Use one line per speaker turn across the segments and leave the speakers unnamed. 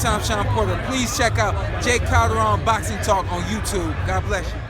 Showtime Sean Porter. Please check out Jay Calderon Boxing Talk on YouTube. God bless you.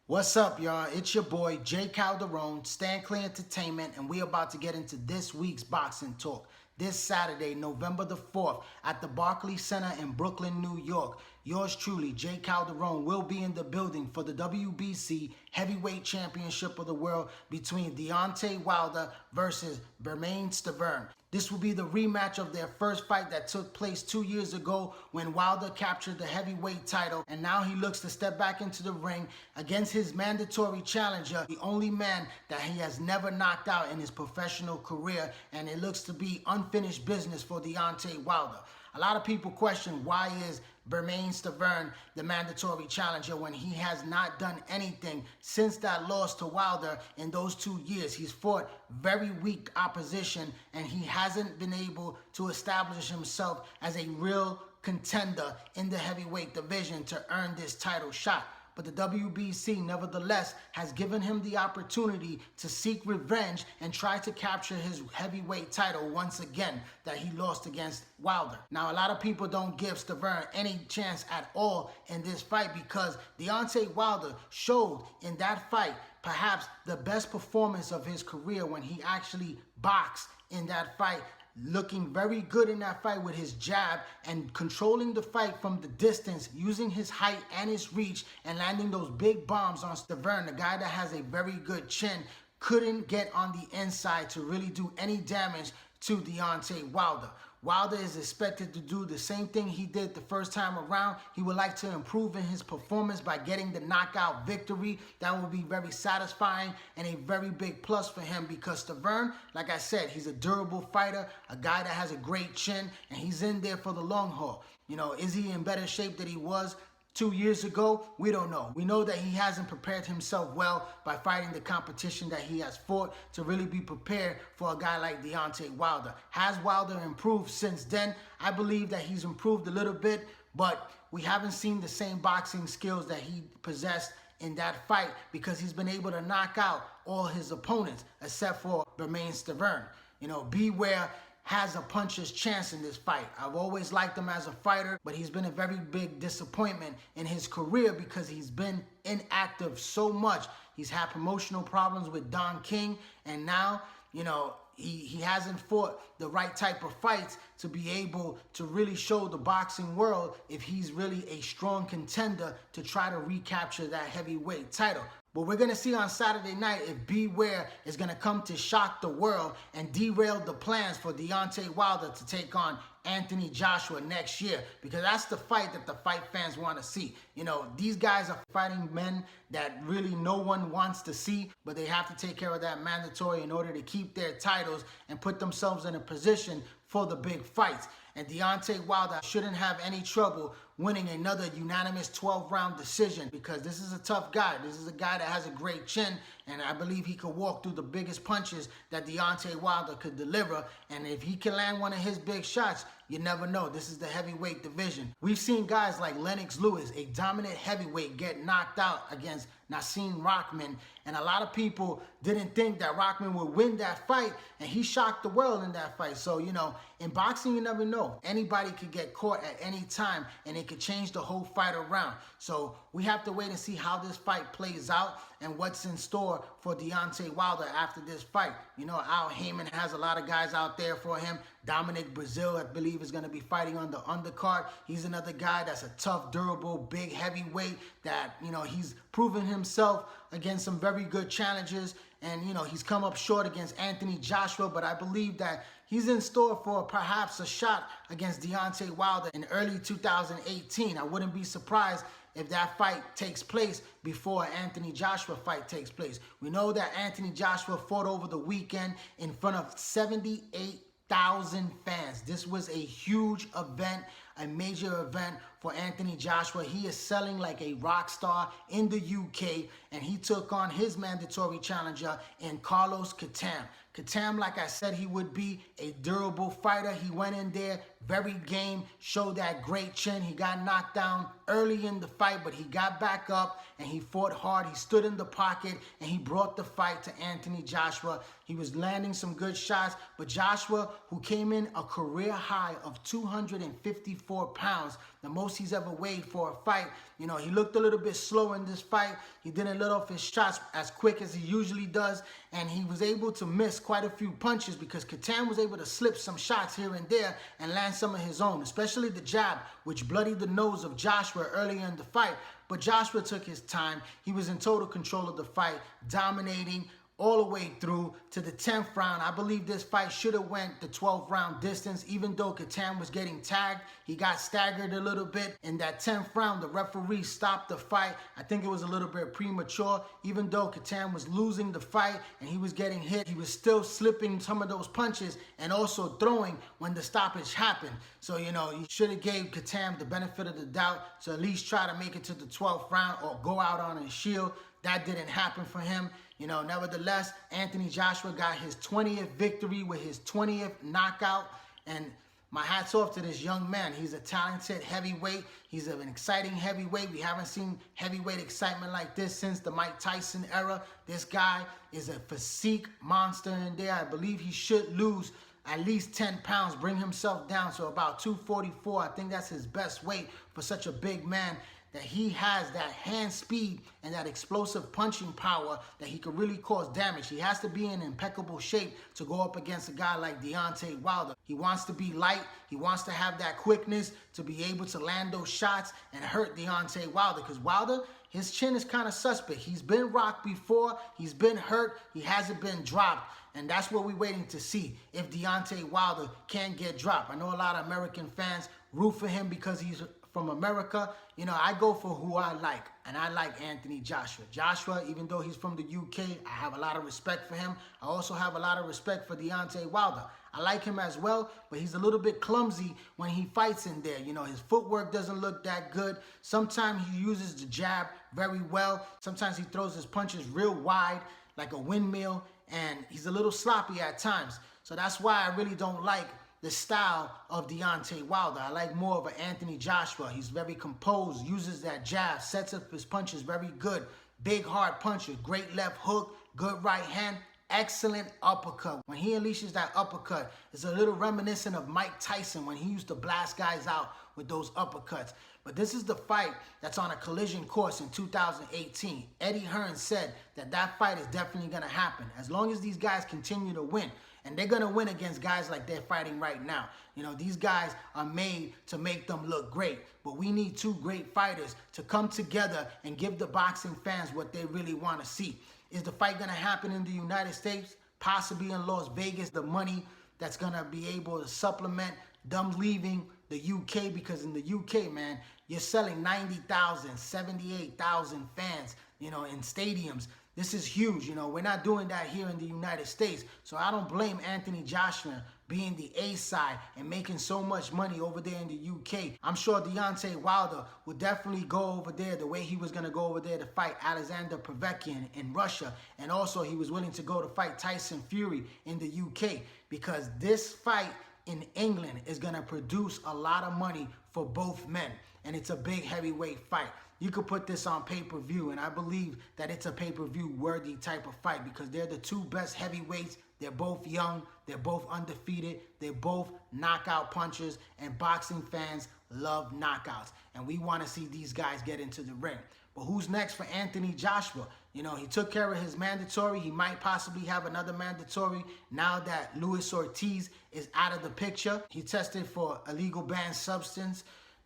What's up, y'all? It's your boy, Jay Calderon, Stand Clear Entertainment, and we're about to get into this week's boxing talk. This Saturday, November the 4th, at the Barclays Center in Brooklyn, New York. Yours truly, Jay Calderon, will be in the building for the WBC Heavyweight Championship of the World between Deontay Wilder versus Bermane Stiverne. This will be the rematch of their first fight that took place 2 years ago when Wilder captured the heavyweight title, and now he looks to step back into the ring against his mandatory challenger, the only man that he has never knocked out in his professional career, and it looks to be unfinished business for Deontay Wilder. A lot of people question, why is Bermane Stiverne the mandatory challenger when he has not done anything since that loss to Wilder in those 2 years? He's fought very weak opposition, and he hasn't been able to establish himself as a real contender in the heavyweight division to earn this title shot. But the WBC, nevertheless, has given him the opportunity to seek revenge and try to capture his heavyweight title once again that he lost against Wilder. Now, a lot of people don't give Stiverne any chance at all in this fight because Deontay Wilder showed in that fight perhaps the best performance of his career when he actually boxed in that fight, looking very good in that fight with his jab and controlling the fight from the distance, using his height and his reach and landing those big bombs on Stiverne, the guy that has a very good chin, couldn't get on the inside to really do any damage to Deontay Wilder. Wilder is expected to do the same thing he did the first time around. He would like to improve in his performance by getting the knockout victory. That will be very satisfying and a very big plus for him because Stiverne, like I said, he's a durable fighter, a guy that has a great chin, and he's in there for the long haul. You know, is he in better shape than he was 2 years ago? We don't know. We know that he hasn't prepared himself well by fighting the competition that he has fought to really be prepared for a guy like Deontay Wilder. Has Wilder improved since then? I believe that he's improved a little bit, but we haven't seen the same boxing skills that he possessed in that fight because he's been able to knock out all his opponents except for Bermane Stiverne. You know, B-Ware has a puncher's chance in this fight. I've always liked him as a fighter, but he's been a very big disappointment in his career because he's been inactive so much. He's had promotional problems with Don King, and now, you know, he hasn't fought the right type of fights to be able to really show the boxing world if he's really a strong contender to try to recapture that heavyweight title. But we're going to see on Saturday night if B-Ware is going to come to shock the world and derail the plans for Deontay Wilder to take on Anthony Joshua next year, because that's the fight that the fight fans want to see. You know, these guys are fighting men that really no one wants to see, but they have to take care of that mandatory in order to keep their titles and put themselves in a position for the big fights. And Deontay Wilder shouldn't have any trouble winning another unanimous 12-round decision because this is a tough guy. This is a guy that has a great chin, and I believe he could walk through the biggest punches that Deontay Wilder could deliver. And if he can land one of his big shots, you never know. This is the heavyweight division. We've seen guys like Lennox Lewis, a dominant heavyweight, get knocked out against Nassim Rockman, and a lot of people didn't think that Rockman would win that fight, and he shocked the world in that fight. So, you know, in boxing, you never know. Anybody could get caught at any time, and it could change the whole fight around. So we have to wait and see how this fight plays out and what's in store for Deontay Wilder after this fight. You know, Haymon has a lot of guys out there for him. Dominic Brazil, I believe, is going to be fighting on the undercard. He's another guy that's a tough, durable, big heavyweight that, you know, he's proven himself against some very good challengers. And, you know, he's come up short against Anthony Joshua, but I believe that he's in store for perhaps a shot against Deontay Wilder in early 2018. I wouldn't be surprised if that fight takes place before Anthony Joshua fight takes place. We know that Anthony Joshua fought over the weekend in front of 78,000 fans. This was a huge event, a major event for Anthony Joshua. He is selling like a rock star in the UK, and he took on his mandatory challenger in Carlos Takam. Takam, like I said, he would be a durable fighter. He went in there very game, showed that great chin. He got knocked down early in the fight, but he got back up and he fought hard. He stood in the pocket and he brought the fight to Anthony Joshua. He was landing some good shots, but Joshua, who came in a career high of 254 pounds, the most he's ever weighed for a fight, you know, he looked a little bit slow in this fight. He didn't let off his shots as quick as he usually does, and he was able to miss quite a few punches because Takam was able to slip some shots here and there and land some of his own, especially the jab, which bloodied the nose of Joshua earlier in the fight. But Joshua took his time. He was in total control of the fight, dominating all the way through to the 10th round. I believe this fight should have went the 12th round distance. Even though Takam was getting tagged, he got staggered a little bit. In that 10th round, the referee stopped the fight. I think it was a little bit premature. Even though Takam was losing the fight and he was getting hit, he was still slipping some of those punches and also throwing when the stoppage happened. So, you know, you should have gave Takam the benefit of the doubt to at least try to make it to the 12th round or go out on a shield. That didn't happen for him. You know, nevertheless, Anthony Joshua got his 20th victory with his 20th knockout. And my hat's off to this young man. He's a talented heavyweight. He's an exciting heavyweight. We haven't seen heavyweight excitement like this since the Mike Tyson era. This guy is a physique monster in there. I believe he should lose at least 10 pounds, bring himself down to about 244. I think that's his best weight for such a big man, that he has that hand speed and that explosive punching power that he could really cause damage. He has to be in impeccable shape to go up against a guy like Deontay Wilder. He wants to be light. He wants to have that quickness to be able to land those shots and hurt Deontay Wilder, because Wilder, his chin is kind of suspect. He's been rocked before. He's been hurt. He hasn't been dropped. And that's what we're waiting to see, if Deontay Wilder can get dropped. I know a lot of American fans root for him because he's from America. You know, I go for who I like, and I like Anthony Joshua. Joshua, even though he's from the UK, I have a lot of respect for him. I also have a lot of respect for Deontay Wilder. I like him as well, but he's a little bit clumsy when he fights in there. You know, his footwork doesn't look that good. Sometimes he uses the jab very well. Sometimes he throws his punches real wide, like a windmill, and he's a little sloppy at times. So that's why I really don't like the style of Deontay Wilder. I like more of an Anthony Joshua. He's very composed, uses that jab, sets up his punches very good. Big, hard puncher, great left hook, good right hand, excellent uppercut. When he unleashes that uppercut, it's a little reminiscent of Mike Tyson when he used to blast guys out with those uppercuts. But this is the fight that's on a collision course in 2018. Eddie Hearn said that that fight is definitely going to happen as long as these guys continue to win. And they're going to win against guys like they're fighting right now. You know, these guys are made to make them look great. But we need two great fighters to come together and give the boxing fans what they really want to see. Is the fight going to happen in the United States? Possibly in Las Vegas. The money that's going to be able to supplement them leaving the UK, because in the UK, man, you're selling 90,000, 78,000 fans, you know, in stadiums. This is huge. You know, we're not doing that here in the United States. So I don't blame Anthony Joshua being the A side and making so much money over there in the UK. I'm sure Deontay Wilder would definitely go over there the way he was going to go over there to fight Alexander Povetkin in Russia. And also he was willing to go to fight Tyson Fury in the UK, because this fight in England is going to produce a lot of money for both men. And it's a big heavyweight fight. You could put this on pay-per-view, and I believe that it's a pay-per-view worthy type of fight, because they're the two best heavyweights. They're both young. They're both undefeated. They're both knockout punchers, and boxing fans love knockouts. And we want to see these guys get into the ring. But who's next for Anthony Joshua? You know, he took care of his mandatory. He might possibly have another mandatory now that Luis Ortiz is out of the picture. He tested for illegal banned substance.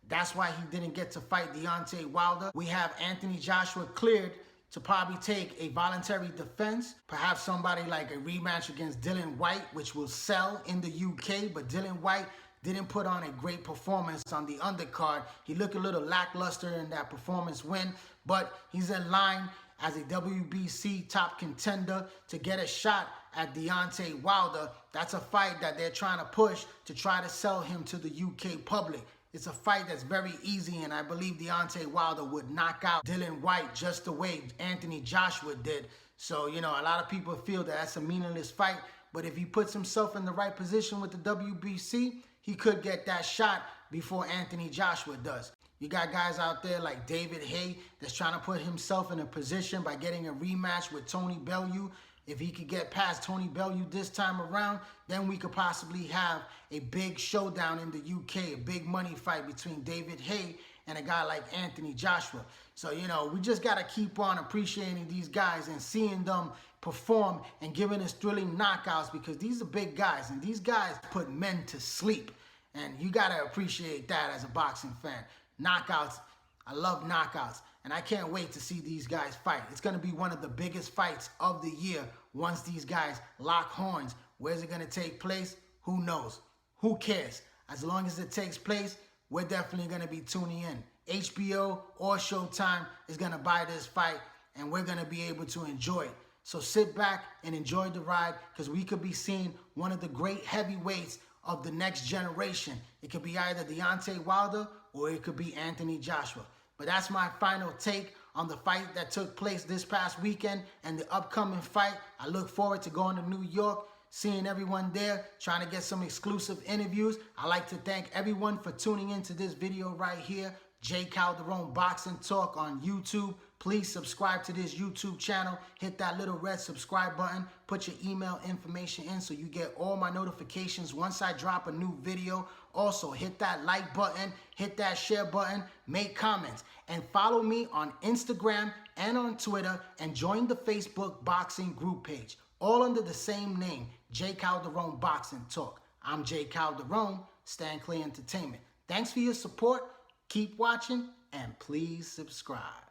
That's why he didn't get to fight Deontay Wilder. We have Anthony Joshua cleared to probably take a voluntary defense. Perhaps somebody like a rematch against Dillian Whyte, which will sell in the UK. But Dillian Whyte didn't put on a great performance on the undercard. He looked a little lackluster in that performance win. But he's in line as a WBC top contender to get a shot at Deontay Wilder. That's a fight that they're trying to push to try to sell him to the UK public. It's a fight that's very easy, and I believe Deontay Wilder would knock out Dillian Whyte just the way Anthony Joshua did. So, you know, a lot of people feel that that's a meaningless fight, but if he puts himself in the right position with the WBC, he could get that shot before Anthony Joshua does. You got guys out there like David Haye that's trying to put himself in a position by getting a rematch with Tony Bellew. If he could get past Tony Bellew this time around, then we could possibly have a big showdown in the UK, a big money fight between David Haye and a guy like Anthony Joshua. So, you know, we just got to keep on appreciating these guys and seeing them perform and giving us thrilling knockouts, because these are big guys, and these guys put men to sleep. And you got to appreciate that as a boxing fan. Knockouts, I love knockouts, and I can't wait to see these guys fight. It's going to be one of the biggest fights of the year once these guys lock horns. Where's it going to take place? Who knows? Who cares? As long as it takes place, we're definitely going to be tuning in. HBO or Showtime is going to buy this fight, and we're going to be able to enjoy it. So sit back and enjoy the ride, because we could be seeing one of the great heavyweights of the next generation. It could be either Deontay Wilder or it could be Anthony Joshua. But that's my final take on the fight that took place this past weekend and the upcoming fight. I look forward to going to New York, seeing everyone there, trying to get some exclusive interviews. I'd like to thank everyone for tuning into this video right here, J. Calderon Boxing Talk on YouTube. Please subscribe to this YouTube channel. Hit that little red subscribe button. Put your email information in so you get all my notifications once I drop a new video. Also, hit that like button, hit that share button, make comments, and follow me on Instagram and on Twitter, and join the Facebook boxing group page, all under the same name, J. Calderon Boxing Talk. I'm J. Calderon, Stan Clay Entertainment. Thanks for your support. Keep watching, and please subscribe.